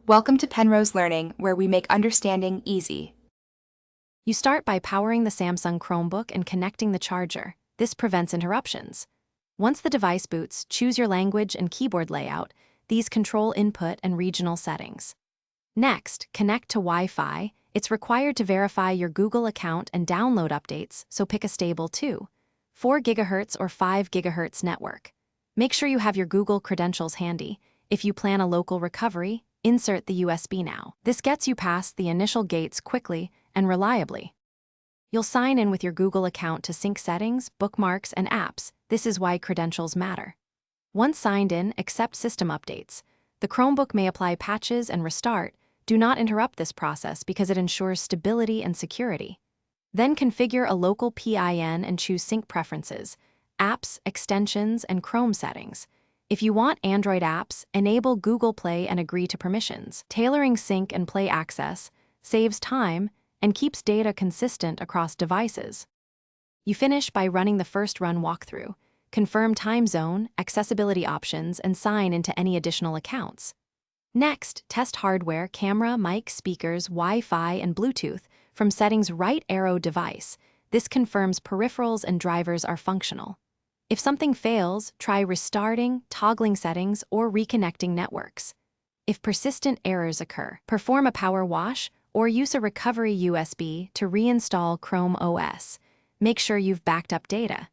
Welcome to Penrose Learning, where we make understanding easy. You start by powering the Samsung Chromebook and connecting the charger. This prevents interruptions. Once the device boots, choose your language and keyboard layout. These control input and regional settings. Next, connect to Wi-Fi. It's required to verify your Google account and download updates, so pick a stable 4 GHz or 5 GHz network. Make sure you have your Google credentials handy. If you plan a local recovery, insert the USB now. This gets you past the initial gates quickly and reliably. You'll sign in with your Google account to sync settings, bookmarks, and apps. This is why credentials matter. Once signed in, accept system updates. The Chromebook may apply patches and restart. Do not interrupt this process because it ensures stability and security. Then configure a local PIN and choose sync preferences, apps, extensions, and Chrome settings. If you want Android apps, enable Google Play and agree to permissions. Tailoring sync and play access saves time and keeps data consistent across devices. You finish by running the first run walkthrough. Confirm time zone, accessibility options, and sign into any additional accounts. Next, test hardware, camera, mic, speakers, Wi-Fi, and Bluetooth from settings right arrow device. This confirms peripherals and drivers are functional. If something fails, try restarting, toggling settings, or reconnecting networks. If persistent errors occur, perform a power wash or use a recovery USB to reinstall Chrome OS. Make sure you've backed up data.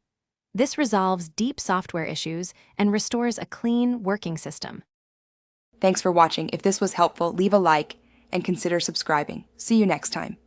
This resolves deep software issues and restores a clean, working system. Thanks for watching. If this was helpful, leave a like and consider subscribing. See you next time.